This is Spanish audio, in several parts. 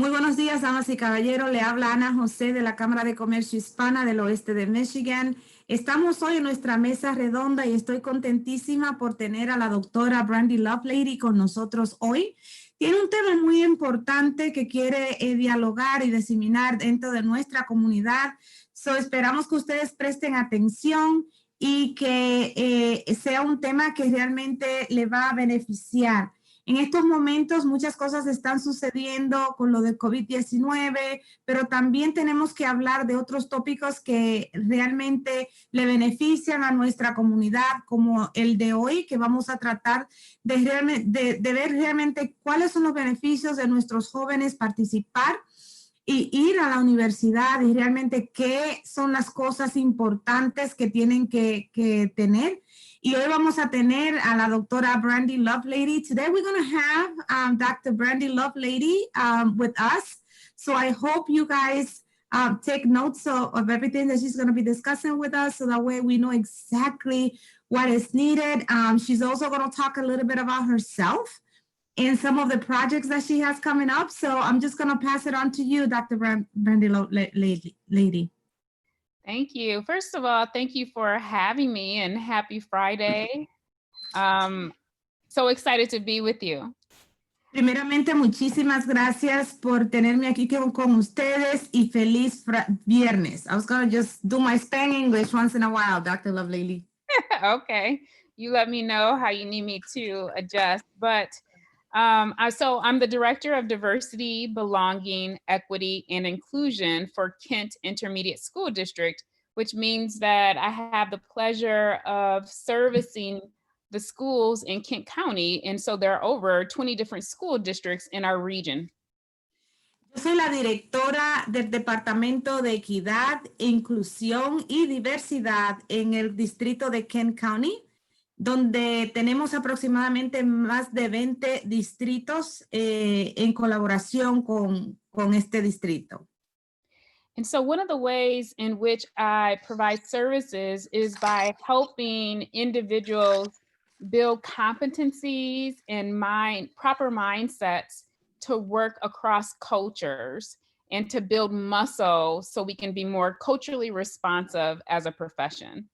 Muy buenos días, damas y caballeros. Le habla Ana José de la Cámara de Comercio Hispana del Oeste de Michigan. Estamos hoy en nuestra mesa redonda y estoy contentísima por tener a la doctora Brandy Lovelady con nosotros hoy. Tiene un tema muy importante que quiere dialogar y diseminar dentro de nuestra comunidad. Esperamos que ustedes presten atención y que sea un tema que realmente le va a beneficiar. En estos momentos muchas cosas están sucediendo con lo del COVID-19, pero también tenemos que hablar de otros tópicos que realmente le benefician a nuestra comunidad, como el de hoy, que vamos a tratar de ver realmente cuáles son los beneficios de nuestros jóvenes participar y ir a la universidad y realmente qué son las cosas importantes que tienen que tener. Y hoy vamos a tener a la doctora Brandy Lovelady. Today we're going to have Dr. Brandy Lovelady with us. So I hope you guys take notes of everything that she's going to be discussing with us so that way we know exactly what is needed. She's also going to talk a little bit about herself and some of the projects that she has coming up. So I'm just going to pass it on to you, Dr. Brandy Lovelady. Thank you. First of all, thank you for having me and happy Friday. So excited to be with you. Primeramente, muchísimas gracias por tenerme aquí con ustedes y feliz viernes. I was going to just do my Spanish English once in a while, Dr. Lovelady. Okay. You let me know how you need me to adjust. But so I'm the Director of Diversity, Belonging, Equity, and Inclusion for Kent Intermediate School District, which means that I have the pleasure of servicing the schools in Kent County. And so there are over 20 different school districts in our region. Yo soy la directora del Departamento de Equidad, Inclusión y Diversidad en el distrito de Kent County, donde tenemos aproximadamente más de 20 distritos en colaboración con este distrito. And so one of the ways in which I provide services is by helping individuals build competencies and proper mindsets to work across cultures and to build muscle so we can be more culturally responsive as a profession.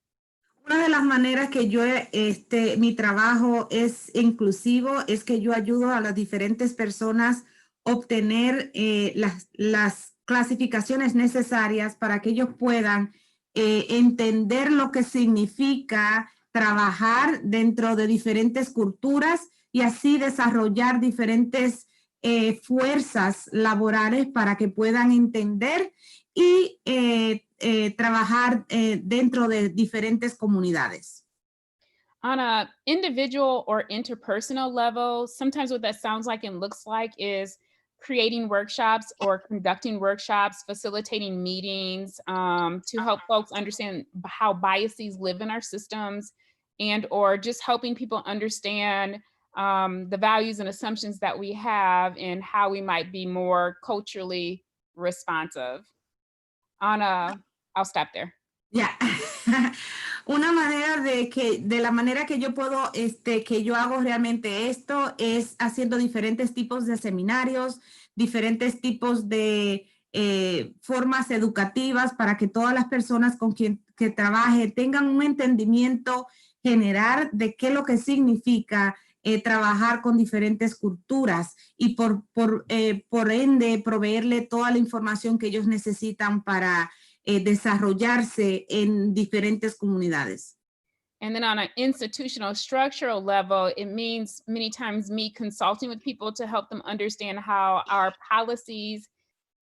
Una de las maneras que mi trabajo es inclusivo es que yo ayudo a las diferentes personas a obtener las clasificaciones necesarias para que ellos puedan entender lo que significa trabajar dentro de diferentes culturas y así desarrollar diferentes fuerzas laborales para que puedan entender y trabajar dentro de diferentes comunidades. On a individual or interpersonal level, sometimes what that sounds like and looks like is creating workshops or conducting workshops, facilitating meetings to help folks understand how biases live in our systems, and or just helping people understand the values and assumptions that we have and how we might be more culturally responsive. I'll stop there. Yeah. Una manera de la manera que yo puedo, que yo hago realmente esto es haciendo diferentes tipos de seminarios, diferentes tipos de formas educativas para que todas las personas con quien que trabaje tengan un entendimiento general de qué es lo que significa trabajar con diferentes culturas y por ende proveerle toda la información que ellos necesitan para desarrollarse en diferentes comunidades. And then on an institutional structural level, it means many times me consulting with people to help them understand how our policies,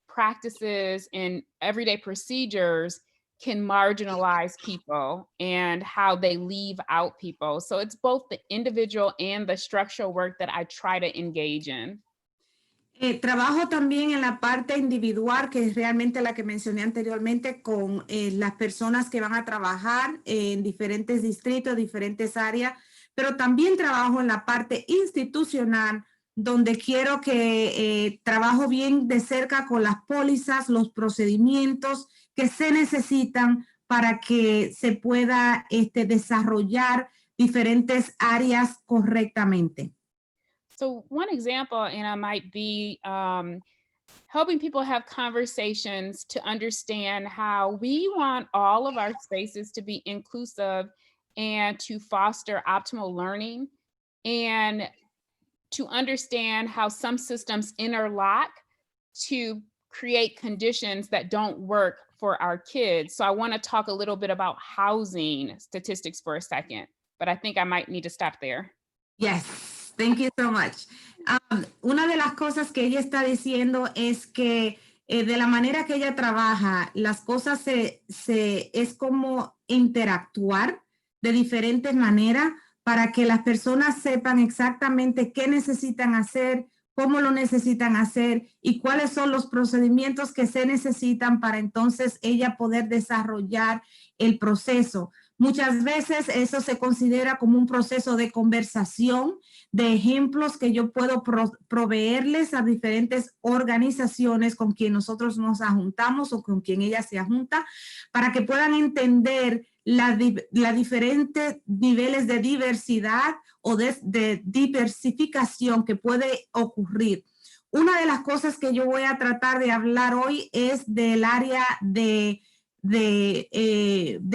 practices, and everyday procedures can marginalize people and how they leave out people. So it's both the individual and the structural work that I try to engage in. Trabajo también en la parte individual, que es realmente la que mencioné anteriormente, con las personas que van a trabajar en diferentes distritos, diferentes áreas, pero también trabajo en la parte institucional, donde quiero que trabajo bien de cerca con las pólizas, los procedimientos que se necesitan para que se pueda desarrollar diferentes áreas correctamente. So one example, might be helping people have conversations to understand how we want all of our spaces to be inclusive and to foster optimal learning, and to understand how some systems interlock to create conditions that don't work for our kids. So I want to talk a little bit about housing statistics for a second, but I think I might need to stop there. Yes, thank you so much. Una de las cosas que ella está diciendo es que de la manera que ella trabaja, las cosas es como interactuar de diferentes maneras para que las personas sepan exactamente qué necesitan hacer, cómo lo necesitan hacer y cuáles son los procedimientos que se necesitan para entonces ella poder desarrollar el proceso. Muchas veces eso se considera como un proceso de conversación, de ejemplos que yo puedo proveerles a diferentes organizaciones con quien nosotros nos juntamos o con quien ella se junta, para que puedan entender la diferentes niveles de diversidad o de diversificación que puede ocurrir. Una de las cosas que yo voy a tratar de hablar hoy es del área de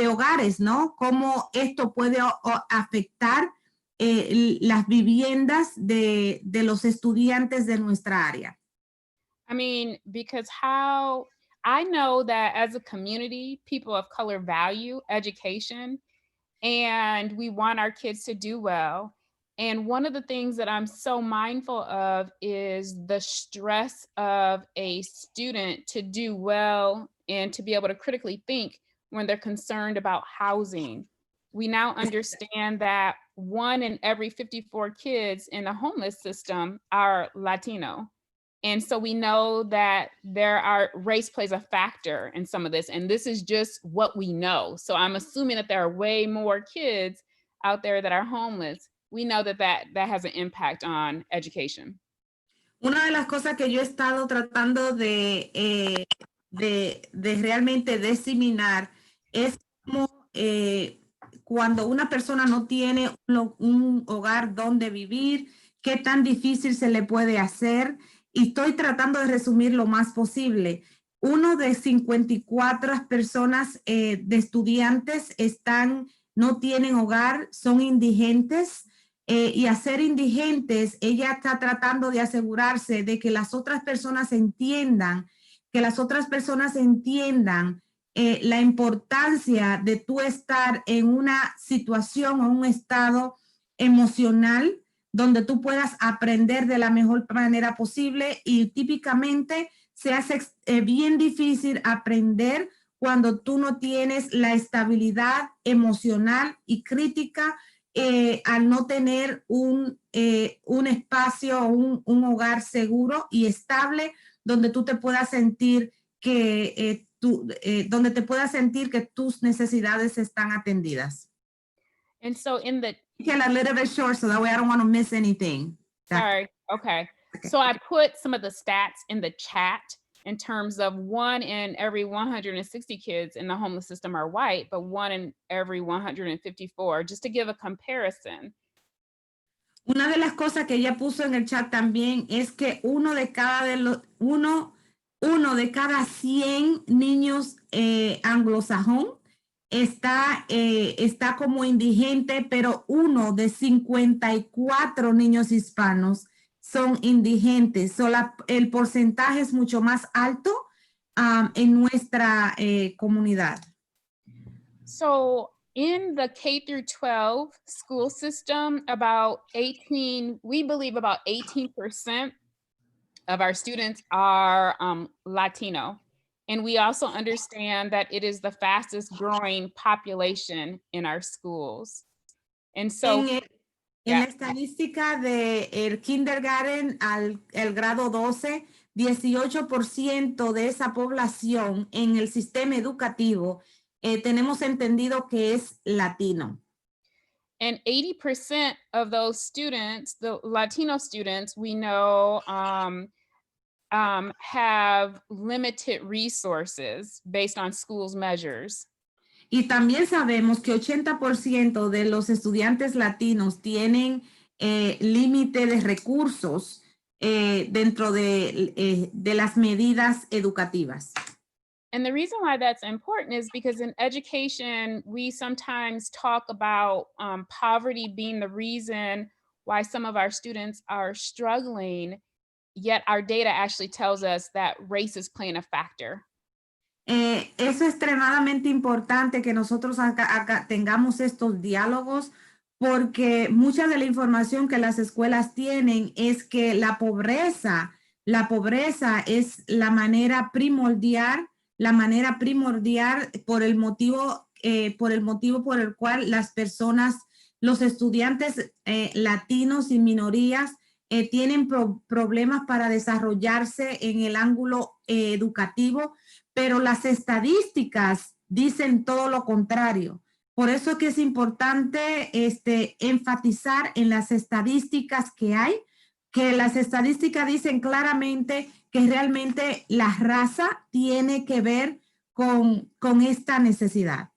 hogares, ¿no? Cómo esto puede afectar las viviendas de los estudiantes de nuestra área. I mean, because how I know that as a community, people of color value education and we want our kids to do well. And one of the things that I'm so mindful of is the stress of a student to do well and to be able to critically think when they're concerned about housing. We now understand that 1 in every 54 kids in the homeless system are Latino. And so we know that race plays a factor in some of this, and this is just what we know. So I'm assuming that there are way more kids out there that are homeless. We know that has an impact on education. Una de las cosas que yo he estado tratando de realmente diseminar es como cuando una persona no tiene un hogar donde vivir, qué tan difícil se le puede hacer. Y estoy tratando de resumir lo más posible. Uno de 54 personas de estudiantes no tienen hogar, son indigentes. Y a ser indigentes, ella está tratando de asegurarse de que las otras personas entiendan, la importancia de tú estar en una situación o un estado emocional donde tú puedas aprender de la mejor manera posible, y típicamente se hace bien difícil aprender cuando tú no tienes la estabilidad emocional y crítica al no tener un espacio o un hogar seguro y estable donde tú te puedas sentir que tus necesidades están atendidas. And so in the Get a little bit short so that way I don't want to miss anything. Sorry. Okay. So I put some of the stats in the chat in terms of 1 in every 160 kids in the homeless system are white, but 1 in every 154, just to give a comparison. Una de las cosas que ella puso en el chat también es que uno de cada 100 niños anglosajón está como indigente, pero 1 de 54 niños hispanos son indigentes. El porcentaje es mucho más alto en nuestra comunidad. So in the K through 12 school system, we believe about 18% of our students are Latino. And we also understand that it is the fastest growing population in our schools. And so en la estadística del kindergarten al grado 12, 18% de esa población en el sistema educativo tenemos entendido que es latino. And 80% of those students, the Latino students, we know have limited resources based on schools' measures. Y también sabemos que 80% de los estudiantes latinos tienen límite de recursos dentro de las medidas educativas. And the reason why that's important is because in education, we sometimes talk about poverty being the reason why some of our students are struggling, yet our data actually tells us that race is playing a factor. Es extremadamente importante que nosotros acá tengamos estos diálogos porque mucha de la información que las escuelas tienen es que la pobreza es la manera primordial por el motivo por el cual las personas, los estudiantes latinos y minorías tienen problemas para desarrollarse en el ángulo educativo, pero las estadísticas dicen todo lo contrario. Por eso es que es importante enfatizar en las estadísticas que hay, que las estadísticas dicen claramente que realmente la raza tiene que ver con esta necesidad.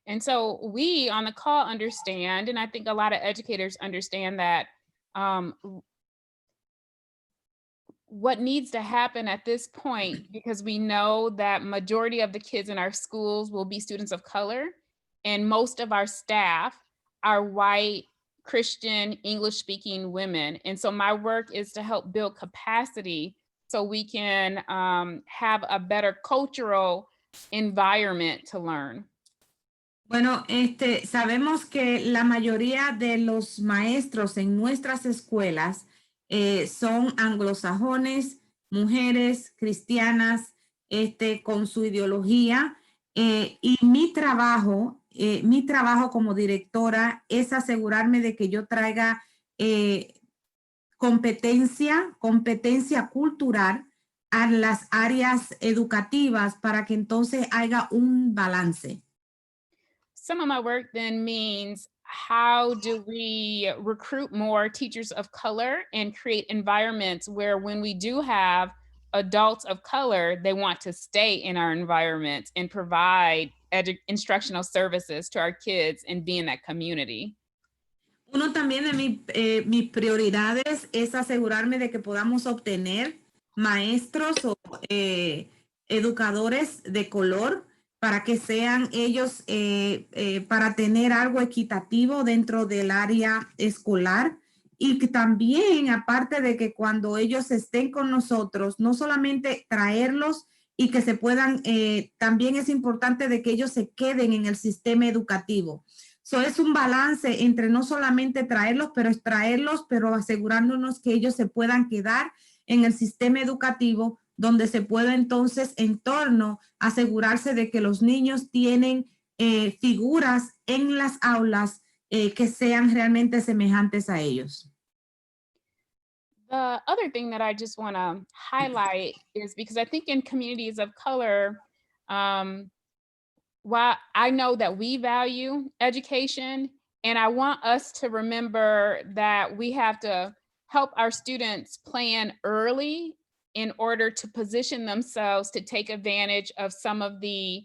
And so we on the call understand, and I think a lot of educators understand that what needs to happen at this point, because we know that majority of the kids in our schools will be students of color, and most of our staff are white, Christian, English-speaking women. And so my work is to help build capacity so we can have a better cultural environment to learn. Bueno, sabemos que la mayoría de los maestros en nuestras escuelas son anglosajones, mujeres cristianas, con su ideología. Y mi trabajo como directora es asegurarme de que yo traiga competencia cultural a las áreas educativas para que entonces haya un balance. Some of my work then means how do we recruit more teachers of color and create environments where when we do have adults of color, they want to stay in our environment and provide instructional services to our kids and be in that community. Uno también de mis prioridades es asegurarme de que podamos obtener maestros o educadores de color para que sean ellos, para tener algo equitativo dentro del área escolar y que también, aparte de que cuando ellos estén con nosotros, no solamente traerlos y que se puedan, también es importante de que ellos se queden en el sistema educativo. So es un balance entre no solamente traerlos, pero asegurándonos que ellos se puedan quedar en el sistema educativo, donde se pueda entonces en torno asegurarse de que los niños tienen figuras en las aulas que sean realmente semejantes a ellos. The other thing that I just want to highlight is because I think in communities of color, while I know that we value education, and I want us to remember that we have to help our students plan early in order to position themselves to take advantage of some of the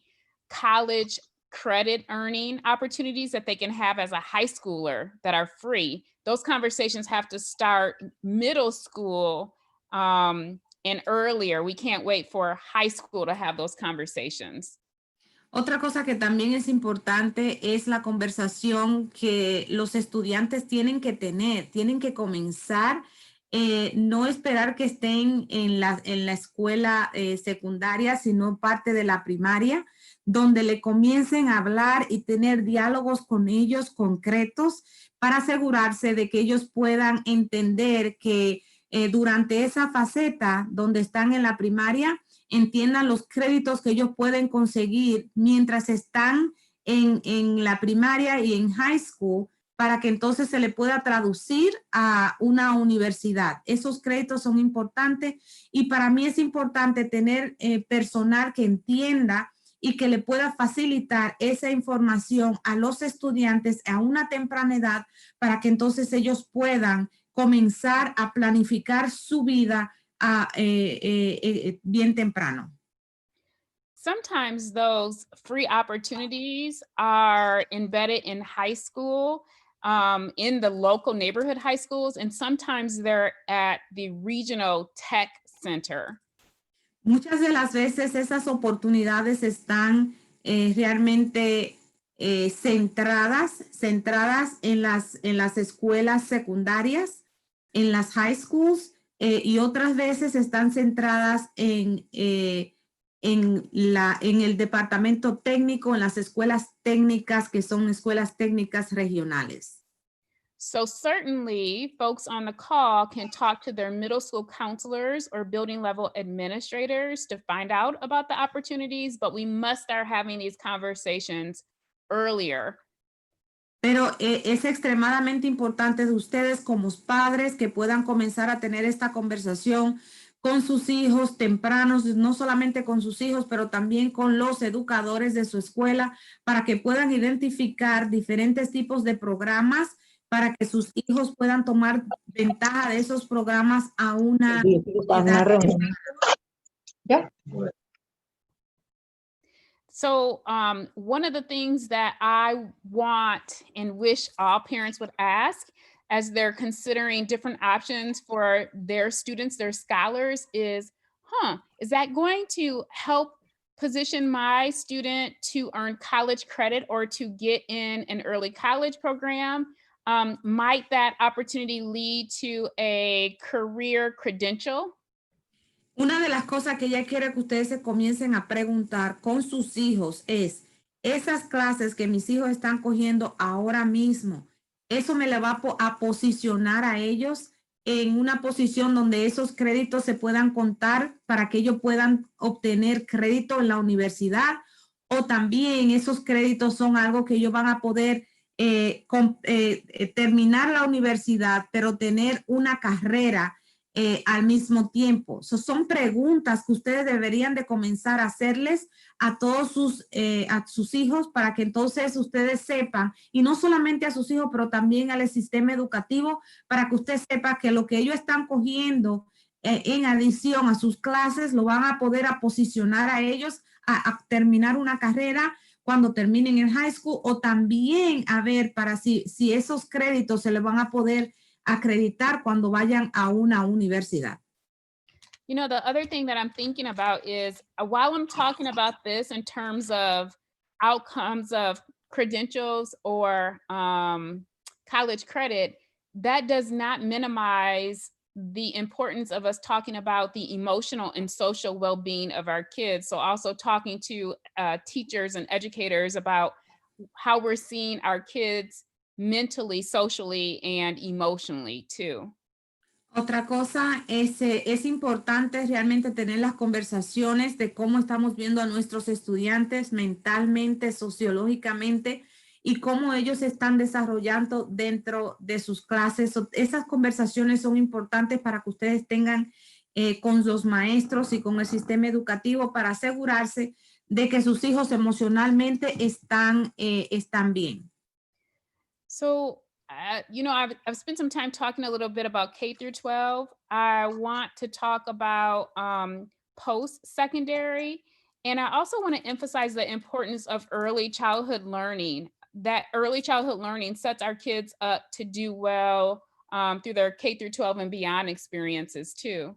college credit earning opportunities that they can have as a high schooler that are free. Those conversations have to start middle school and earlier. We can't wait for high school to have those conversations. Otra cosa que también es importante es la conversación que los estudiantes tienen que tener, tienen que comenzar, no esperar que estén en la escuela secundaria, sino parte de la primaria, donde le comiencen a hablar y tener diálogos con ellos concretos para asegurarse de que ellos puedan entender que durante esa faceta donde están en la primaria, entiendan los créditos que ellos pueden conseguir mientras están en la primaria y en high school para que entonces se le pueda traducir a una universidad. Esos créditos son importantes y para mí es importante tener personal que entienda y que le pueda facilitar esa información a los estudiantes a una temprana edad para que entonces ellos puedan comenzar a planificar su vida bien temprano. Sometimes those free opportunities are embedded in high school in the local neighborhood high schools, and sometimes they're at the regional tech center. Muchas de las veces esas oportunidades están realmente centradas en las escuelas secundarias, en las high schools, y otras veces están centradas en el departamento técnico, en las escuelas técnicas, que son escuelas técnicas regionales. So certainly folks on the call can talk to their middle school counselors or building level administrators to find out about the opportunities, but we must start having these conversations earlier. Pero es extremadamente importante de ustedes como padres que puedan comenzar a tener esta conversación con sus hijos tempranos, no solamente con sus hijos, pero también con los educadores de su escuela, para que puedan identificar diferentes tipos de programas para que sus hijos puedan tomar ventaja de esos programas a una edad. ¿Ya? So one of the things that I want and wish all parents would ask as they're considering different options for their students, their scholars, is that going to help position my student to earn college credit or to get in an early college program? Might that opportunity lead to a career credential? Una de las cosas que ella quiere que ustedes se comiencen a preguntar con sus hijos es, esas clases que mis hijos están cogiendo ahora mismo, ¿eso me le va a posicionar a ellos en una posición donde esos créditos se puedan contar para que ellos puedan obtener crédito en la universidad? O también esos créditos son algo que ellos van a poder terminar la universidad, pero tener una carrera al mismo tiempo. Son preguntas que ustedes deberían de comenzar a hacerles a todos sus hijos, para que entonces ustedes sepan, y no solamente a sus hijos, pero también al sistema educativo, para que usted sepa que lo que ellos están cogiendo en adición a sus clases lo van a poder posicionar a ellos a terminar una carrera cuando terminen en high school, o también a ver para si esos créditos se les van a poder acreditar cuando vayan a una universidad. You know, the other thing that I'm thinking about is while I'm talking about this in terms of outcomes of credentials or college credit, that does not minimize the importance of us talking about the emotional and social well-being of our kids. So also talking to teachers and educators about how we're seeing our kids mentally, socially, and emotionally too. Otra cosa es importante realmente tener las conversaciones de cómo estamos viendo a nuestros estudiantes mentalmente, sociológicamente, y cómo ellos se están desarrollando dentro de sus clases. Esas conversaciones son importantes para que ustedes tengan con los maestros y con el sistema educativo, para asegurarse de que sus hijos emocionalmente están bien. So, you know, I've spent some time talking a little bit about K through 12. I want to talk about post-secondary. And I also want to emphasize the importance of early childhood learning. That early childhood learning sets our kids up to do well through their K through 12 and beyond experiences too.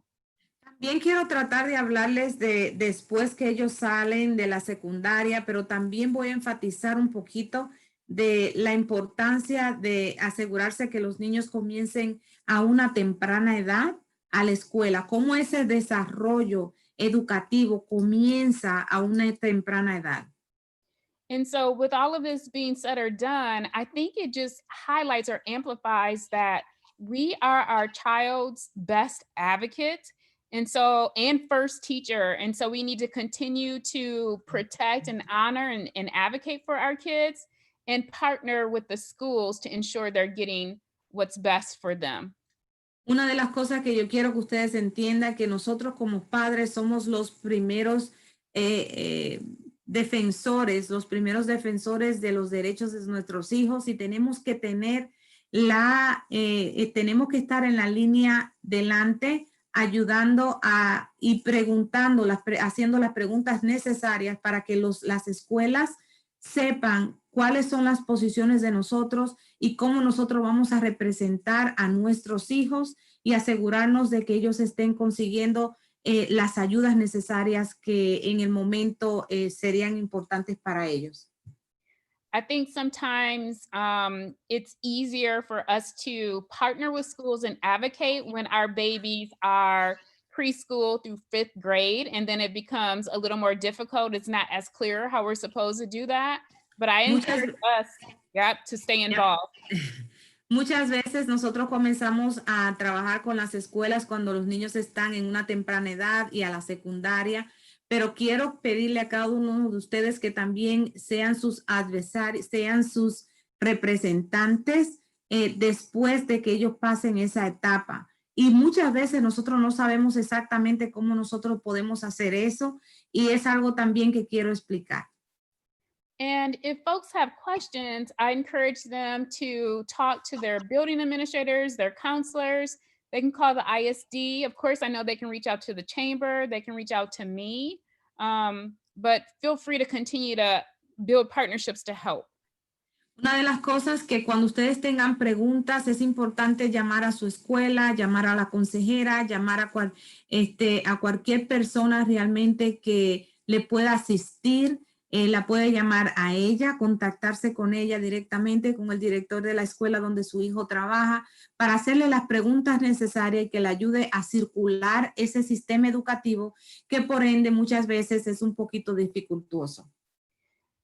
También quiero tratar de hablarles de después que ellos salen de la secundaria, pero también voy a enfatizar un poquito de la importancia de asegurarse que los niños comiencen a una temprana edad a la escuela, cómo ese desarrollo educativo comienza a una temprana edad. And so with all of this being said or done, I think it just highlights or amplifies that we are our child's best advocate. And so, and first teacher. And so we need to continue to protect and honor and advocate for our kids, and partner with the schools to ensure they're getting what's best for them. Una de las cosas que yo quiero que ustedes entiendan, que nosotros como padres somos los primeros defensores de los derechos de nuestros hijos, y tenemos que tener tenemos que estar en la línea delante, ayudando y preguntando, haciendo las preguntas necesarias para que las escuelas sepan cuáles son las posiciones de nosotros y cómo nosotros vamos a representar a nuestros hijos y asegurarnos de que ellos estén consiguiendo las ayudas necesarias que en el momento serían importantes para ellos. I think sometimes it's easier for us to partner with schools and advocate when our babies are preschool through 5th grade, and then it becomes a little more difficult. It's not as clear how we're supposed to do that, but I encourage us, to stay involved. Muchas veces nosotros comenzamos a trabajar con las escuelas cuando los niños están en una temprana edad y a la secundaria, pero quiero pedirle a cada uno de ustedes que también sean sus adversarios, sean sus representantes después de que ellos pasen esa etapa. Y muchas veces nosotros no sabemos exactamente cómo nosotros podemos hacer eso y es algo también que quiero explicar. And if folks have questions, I encourage them to talk to their building administrators, their counselors. They can call the ISD. Of course, I know they can reach out to the chamber. They can reach out to me. But feel free to continue to build partnerships to help. Una de las cosas que cuando ustedes tengan preguntas es importante llamar a su escuela, llamar a la consejera, llamar a cualquier persona realmente que le pueda asistir. La puede llamar a ella, contactarse con ella directamente, con el director de la escuela donde su hijo trabaja, para hacerle las preguntas necesarias y que le ayude a circular ese sistema educativo que por ende muchas veces es un poquito dificultoso.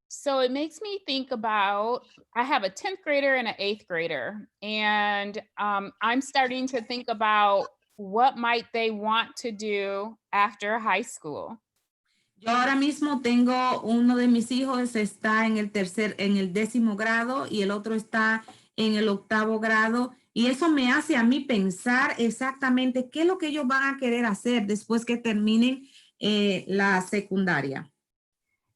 So it makes me think about, I have a 10th grader and an 8th grader, and I'm starting to think about what might they want to do after high school. Yo ahora mismo tengo uno de mis hijos está en el 10º grado y el otro está en el 8º grado y eso me hace a mí pensar exactamente qué es lo que ellos van a querer hacer después que terminen la secundaria.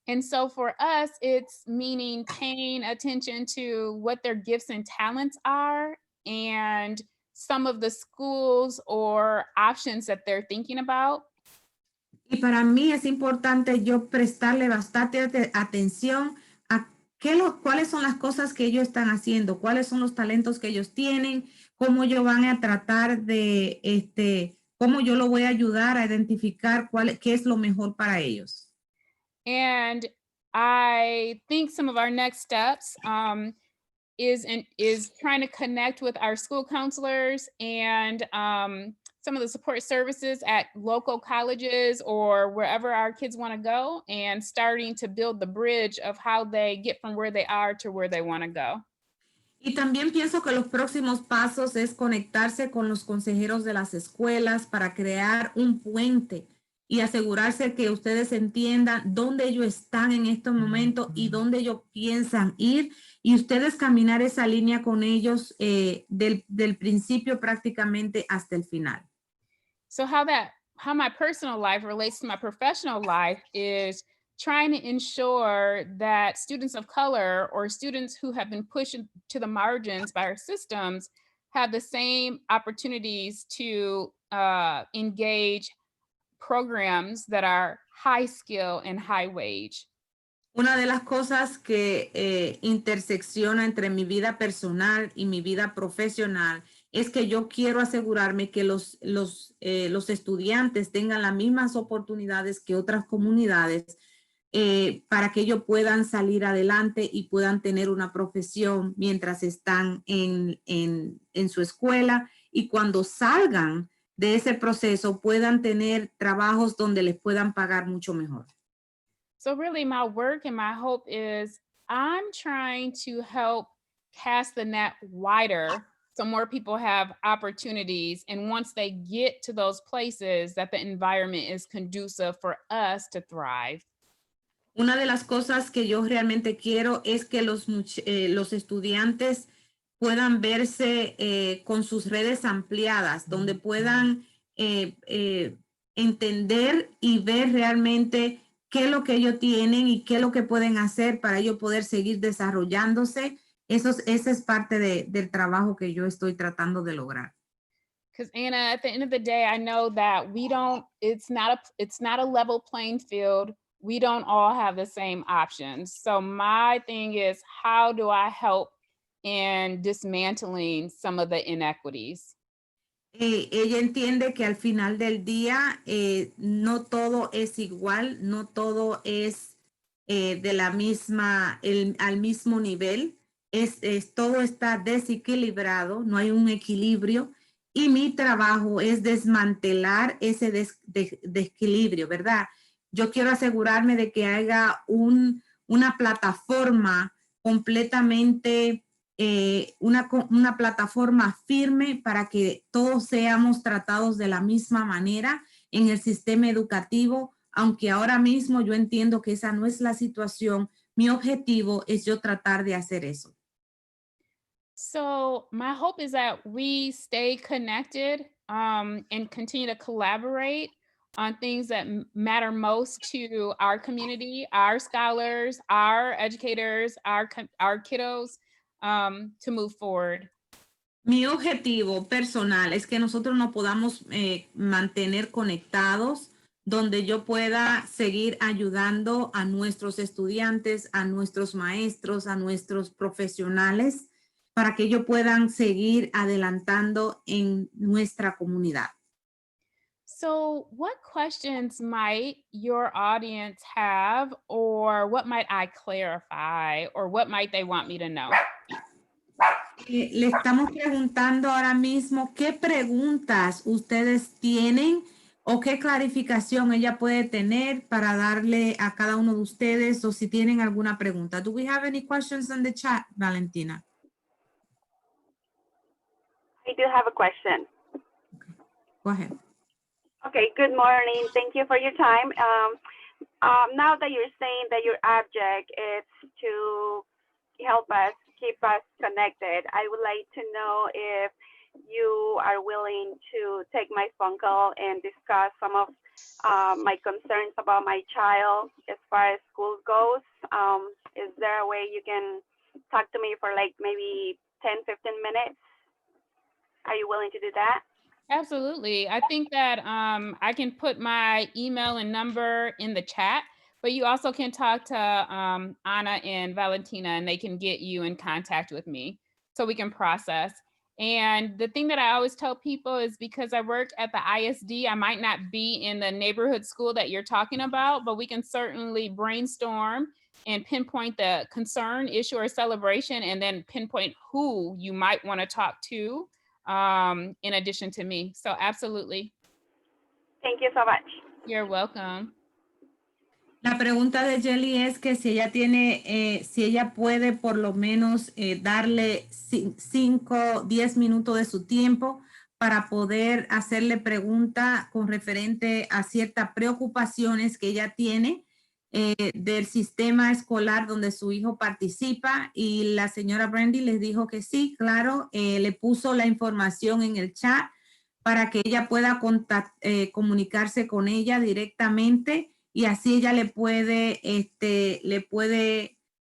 And so for us, it's meaning paying attention to what their gifts and talents are and some of the schools or options that they're thinking about. Y para mí es importante yo prestarle bastante atención a cuáles son las cosas que ellos están haciendo, cuáles son los talentos que ellos tienen, cómo ellos van a tratar de, cómo yo lo voy a ayudar a identificar qué es lo mejor para ellos. And I think some of our next steps is trying to connect with our school counselors and some of the support services at local colleges or wherever our kids want to go, and starting to build the bridge of how they get from where they are to where they want to go. Y también pienso que los próximos pasos es conectarse con los consejeros de las escuelas para crear un puente y asegurarse que ustedes entiendan dónde ellos están en estos momentos y dónde ellos piensan ir y ustedes caminar esa línea con ellos del principio prácticamente hasta el final. So how my personal life relates to my professional life is trying to ensure that students of color or students who have been pushed to the margins by our systems have the same opportunities to engage programs that are high skill and high wage. Una de las cosas que intersecciona entre mi vida personal y mi vida profesional es que yo quiero asegurarme que los estudiantes tengan las mismas oportunidades que otras comunidades para que ellos puedan salir adelante y puedan tener una profesión mientras están en su escuela y cuando salgan de ese proceso puedan tener trabajos donde les puedan pagar mucho mejor. So really my work and my hope is I'm trying to help cast the net wider so more people have opportunities. And once they get to those places, that the environment is conducive for us to thrive. Una de las cosas que yo realmente quiero es que los estudiantes puedan verse con sus redes ampliadas, donde puedan entender y ver realmente qué es lo que ellos tienen y qué es lo que pueden hacer para ellos poder seguir desarrollándose. Esa es parte del trabajo que yo estoy tratando de lograr. Because Anna, at the end of the day, I know that it's not a level playing field we don't all have the same options. So my thing is, how do I help in dismantling some of the inequities? Ella entiende que al final del día no todo es igual, no todo es de la misma, al mismo nivel, todo está desequilibrado, no hay un equilibrio y mi trabajo es desmantelar ese desequilibrio, ¿verdad? Yo quiero asegurarme de que haya una plataforma completamente una plataforma firme para que todos seamos tratados de la misma manera en el sistema educativo, aunque ahora mismo yo entiendo que esa no es la situación. Mi objetivo es yo tratar de hacer eso. So my hope is that we stay connected and continue to collaborate on things that matter most to our community, our scholars, our educators, our kiddos, to move forward. Mi objetivo personal es que nosotros nos podamos mantener conectados, donde yo pueda seguir ayudando a nuestros estudiantes, a nuestros maestros, a nuestros profesionales, para que ellos puedan seguir adelantando en nuestra comunidad. So what questions might your audience have, or what might I clarify, or what might they want me to know? Le estamos preguntando ahora mismo qué preguntas ustedes tienen o qué clarificación ella puede tener para darle a cada uno de ustedes, o si tienen alguna pregunta. Do we have any questions in the chat, Valentina? I do have a question. Go ahead. Okay, good morning. Thank you for your time. Now that you're saying that your object is to help us, keep us connected, I would like to know if you are willing to take my phone call and discuss some of my concerns about my child as far as school goes. Is there a way you can talk to me for like maybe 10, 15 minutes? Are you willing to do that? Absolutely. I think that I can put my email and number in the chat, but you also can talk to Anna and Valentina, and they can get you in contact with me so we can process. And the thing that I always tell people is, because I work at the ISD, I might not be in the neighborhood school that you're talking about, but we can certainly brainstorm and pinpoint the concern, issue, or celebration, and then pinpoint who you might want to talk to in addition to me. So absolutely. Thank you so much. You're welcome. La pregunta de Jelly es que si ella tiene, si ella puede por lo menos darle 5, 10 minutos de su tiempo para poder hacerle pregunta con referente a ciertas preocupaciones que ella tiene del sistema escolar donde su hijo participa, y la señora Brandy les dijo que sí, claro, le puso la información en el chat para que ella pueda comunicarse con ella directamente, y así ella le puede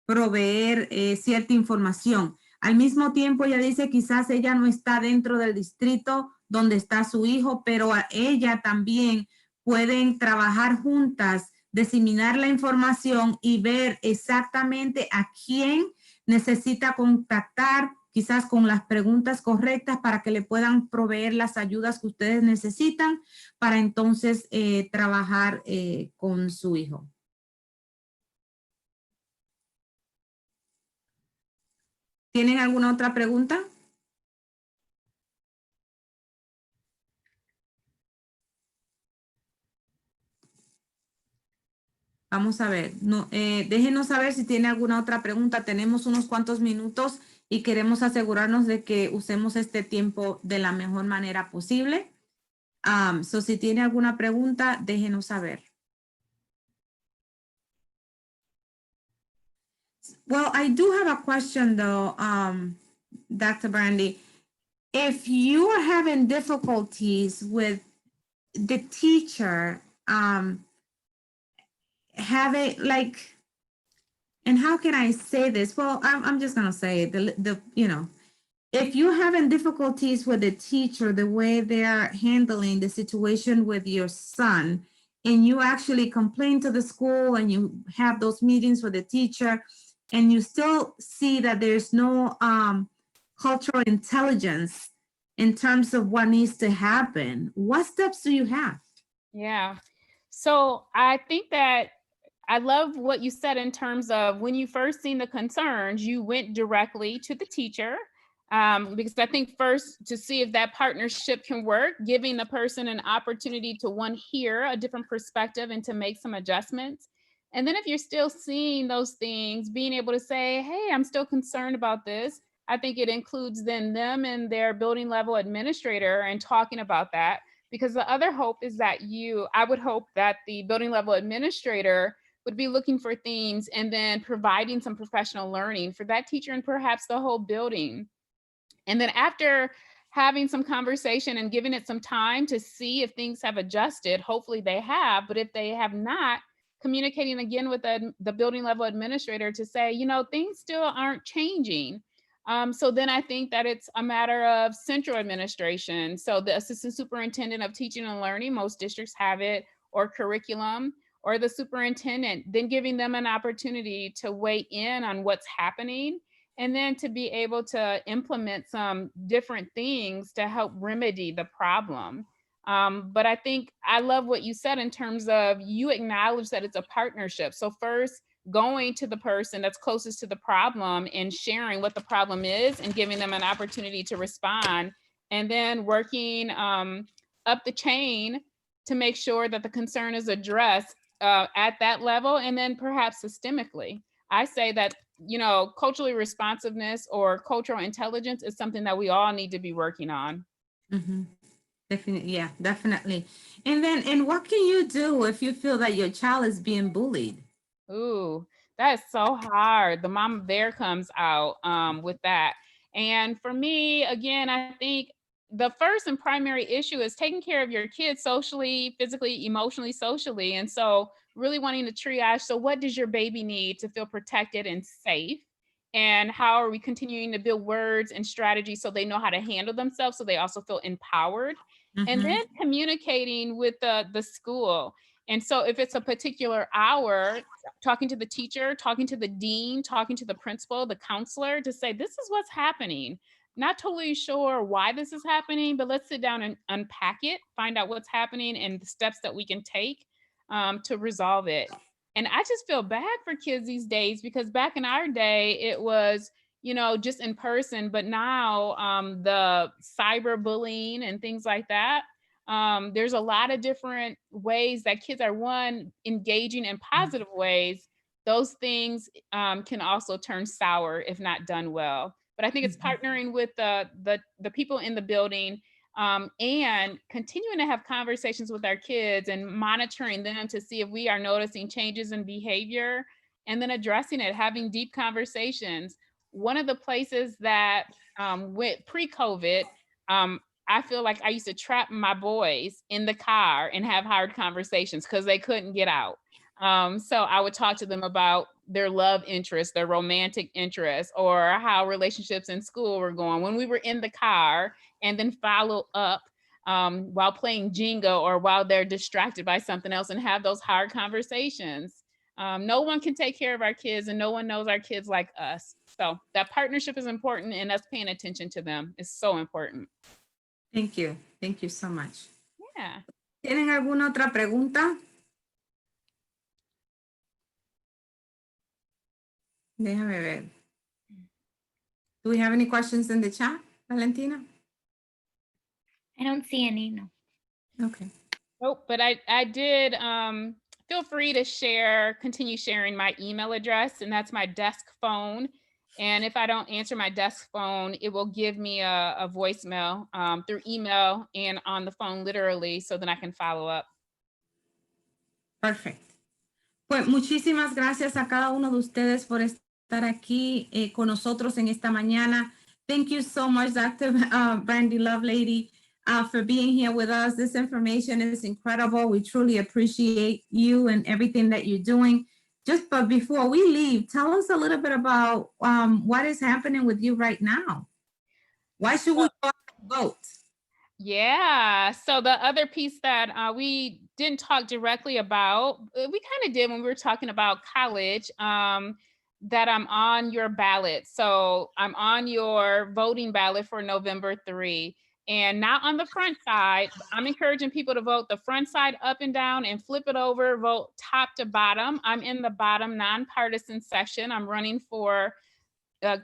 proveer cierta información. Al mismo tiempo, ella dice quizás ella no está dentro del distrito donde está su hijo, pero a ella también pueden trabajar juntas, diseminar la información y ver exactamente a quién necesita contactar, quizás con las preguntas correctas, para que le puedan proveer las ayudas que ustedes necesitan para entonces trabajar con su hijo. ¿Tienen alguna otra pregunta? Vamos a ver, déjenos saber si tiene alguna otra pregunta. Tenemos unos cuantos minutos y queremos asegurarnos de que usemos este tiempo de la mejor manera posible. So si tiene alguna pregunta, déjenos saber. Well, I do have a question though, Dr. Brandy. If you are having difficulties with the teacher, have it like, and how can I say this? Well, I'm just gonna say it, you know, if you're having difficulties with the teacher, the way they are handling the situation with your son, and you actually complain to the school and you have those meetings with the teacher, and you still see that there's no cultural intelligence in terms of what needs to happen, what steps do you have? Yeah. So I think that I love what you said in terms of when you first seen the concerns, you went directly to the teacher. Because I think first to see if that partnership can work, giving the person an opportunity to hear a different perspective and to make some adjustments. And then if you're still seeing those things, being able to say, hey, I'm still concerned about this. I think it includes then them and their building level administrator and talking about that. Because the other hope is that I would hope that the building level administrator would be looking for themes and then providing some professional learning for that teacher and perhaps the whole building. And then after having some conversation and giving it some time to see if things have adjusted, hopefully they have, but if they have not, communicating again with the building level administrator to say, things still aren't changing. So then I think that it's a matter of central administration. So the assistant superintendent of teaching and learning, most districts have it, or curriculum, or the superintendent, then giving them an opportunity to weigh in on what's happening, and then to be able to implement some different things to help remedy the problem. But I think I love what you said in terms of you acknowledge that it's a partnership. So first, going to the person that's closest to the problem and sharing what the problem is and giving them an opportunity to respond, and then working up the chain to make sure that the concern is addressed at that level, and then perhaps systemically. I say that, culturally responsiveness or cultural intelligence is something that we all need to be working on. Mm-hmm. Definitely, yeah, definitely. And what can you do if you feel that your child is being bullied? Ooh, that's so hard. The mama bear comes out with that. And for me, again, I think the first and primary issue is taking care of your kids socially, physically, emotionally, socially. And so really wanting to triage, so what does your baby need to feel protected and safe? And how are we continuing to build words and strategies so they know how to handle themselves, so they also feel empowered? And then communicating with the school. And so if it's a particular hour, talking to the teacher, talking to the dean, talking to the principal, the counselor, to say, this is what's happening. Not totally sure why this is happening, but let's sit down and unpack it, find out what's happening and the steps that we can take to resolve it. And I just feel bad for kids these days, because back in our day, it was, just in person, but now the cyberbullying and things like that. There's a lot of different ways that kids are engaging in positive ways. Those things can also turn sour if not done well. But I think it's partnering with the people in the building and continuing to have conversations with our kids and monitoring them to see if we are noticing changes in behavior, and then addressing it, having deep conversations. One of the places that went pre-COVID, I feel like I used to trap my boys in the car and have hard conversations because they couldn't get out. So I would talk to them about their love interests, their romantic interests, or how relationships in school were going when we were in the car, and then follow up while playing Jenga or while they're distracted by something else, and have those hard conversations. No one can take care of our kids, and no one knows our kids like us. So that partnership is important, and us paying attention to them is so important. Thank you. Thank you so much. Yeah. ¿Tienen alguna otra pregunta? Déjame ver. Do we have any questions in the chat, Valentina? I don't see any, no. Okay. Oh, but I did, feel free to continue sharing my email address, and that's my desk phone. And if I don't answer my desk phone, it will give me a voicemail through email and on the phone literally, so that I can follow up. Perfect. Pues muchísimas gracias a cada uno de ustedes por estar aquí con nosotros en esta mañana. Thank you so much, Dr. Brandy Lovelady, for being here with us. This information is incredible. We truly appreciate you and everything that you're doing. But before we leave, tell us a little bit about what is happening with you right now. Why should we vote? Yeah. So the other piece that we didn't talk directly about, we kind of did when we were talking about college, that I'm on your ballot. So I'm on your voting ballot for November 3. And not on the front side. I'm encouraging people to vote the front side up and down and flip it over, vote top to bottom. I'm in the bottom nonpartisan section. I'm running for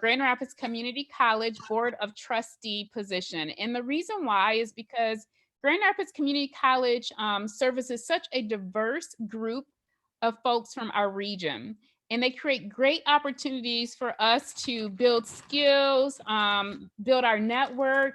Grand Rapids Community College Board of Trustee position. And the reason why is because Grand Rapids Community College services such a diverse group of folks from our region. And they create great opportunities for us to build skills, build our network,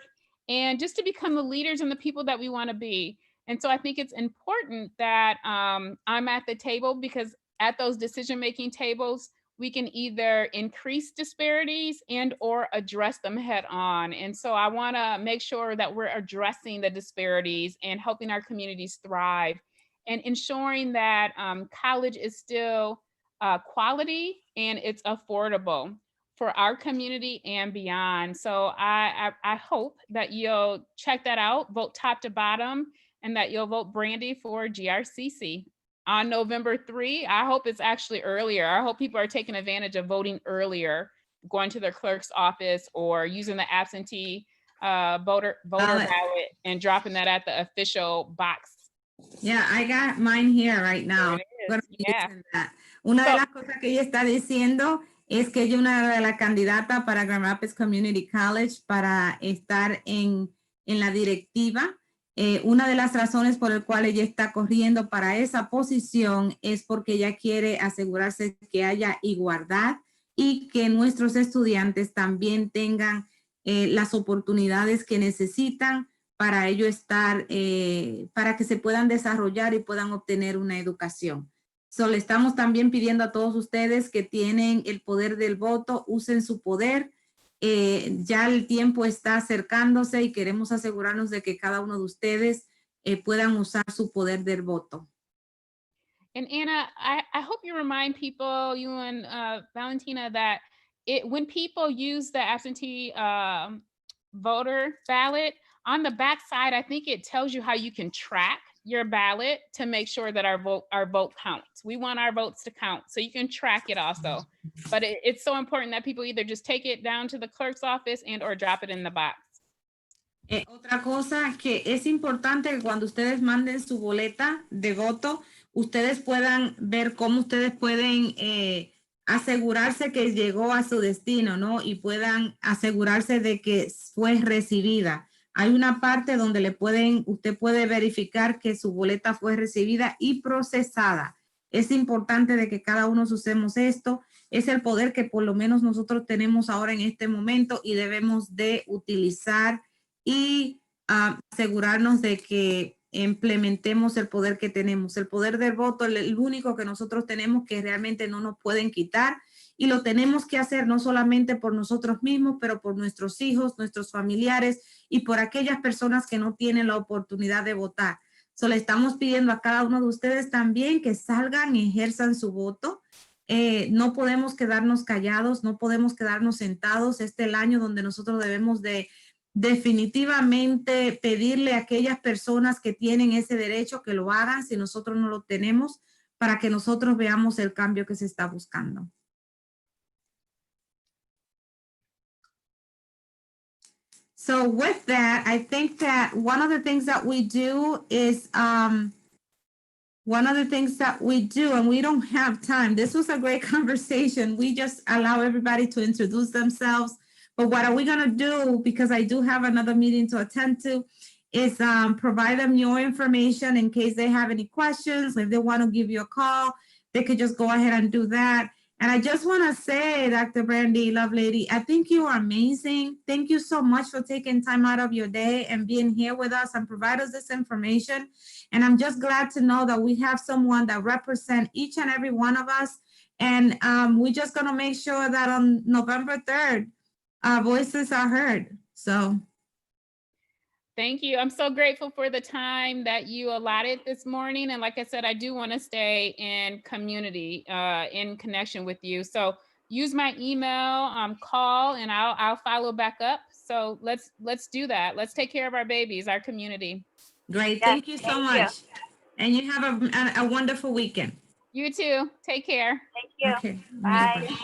and just to become the leaders and the people that we want to be. And so I think it's important that I'm at the table, because at those decision-making tables, we can either increase disparities and or address them head on. And so I want to make sure that we're addressing the disparities and helping our communities thrive, and ensuring that college is still quality and it's affordable for our community and beyond. So I hope that you'll check that out, vote top to bottom, and that you'll vote Brandy for GRCC on November 3. I hope it's actually earlier. I hope people are taking advantage of voting earlier, going to their clerk's office or using the absentee voter ballot and dropping that at the official box. Yeah, I got mine here right now. Yeah. Una de las cosas que ella está diciendo es que ella es una de las candidatas para Grand Rapids Community College para estar en la directiva. Una de las razones por el cual ella está corriendo para esa posición es porque ella quiere asegurarse que haya igualdad y que nuestros estudiantes también tengan las oportunidades que necesitan para ello estar, para que se puedan desarrollar y puedan obtener una educación. So, le estamos también pidiendo a todos ustedes que tienen el poder del voto, usen su poder. Ya el tiempo está acercándose y queremos asegurarnos de que cada uno de ustedes puedan usar su poder del voto. And Anna, I hope you remind people, you and Valentina, that when people use the absentee voter ballot, on the back side, I think it tells you how you can track your ballot to make sure that our vote counts. We want our votes to count, so you can track it also. But it's so important that people either just take it down to the clerk's office and or drop it in the box. Otra cosa que es importante que cuando ustedes manden su boleta de voto, ustedes puedan ver cómo ustedes pueden asegurarse que llegó a su destino, ¿no? Y puedan asegurarse de que fue recibida. Hay una parte donde usted puede verificar que su boleta fue recibida y procesada. Es importante de que cada uno usemos esto. Es el poder que por lo menos nosotros tenemos ahora en este momento y debemos de utilizar y asegurarnos de que implementemos el poder que tenemos. El poder del voto es el único que nosotros tenemos, que realmente no nos pueden quitar, y lo tenemos que hacer no solamente por nosotros mismos, pero por nuestros hijos, nuestros familiares y por aquellas personas que no tienen la oportunidad de votar. So, le estamos pidiendo a cada uno de ustedes también que salgan y ejerzan su voto. No podemos quedarnos callados, no podemos quedarnos sentados. Este es el año donde nosotros debemos de definitivamente pedirle a aquellas personas que tienen ese derecho que lo hagan si nosotros no lo tenemos, para que nosotros veamos el cambio que se está buscando. So with that, I think that one of the things that we do is, and we don't have time. This was a great conversation. We just allow everybody to introduce themselves. But what are we going to do, because I do have another meeting to attend to, is provide them your information in case they have any questions. If they want to give you a call, they could just go ahead and do that. And I just want to say, Dr. Brandy Lovelady, I think you are amazing. Thank you so much for taking time out of your day and being here with us and provide us this information. And I'm just glad to know that we have someone that represents each and every one of us. And we're just going to make sure that on November 3rd, our voices are heard. So thank you. I'm so grateful for the time that you allotted this morning. And like I said, I do want to stay in community, in connection with you. So use my email, call, and I'll follow back up. So let's do that. Let's take care of our babies, our community. Great. Yes, Thank you so thank you. much. And you have a wonderful weekend. You too. Take care. Thank you. Okay. Bye. Bye.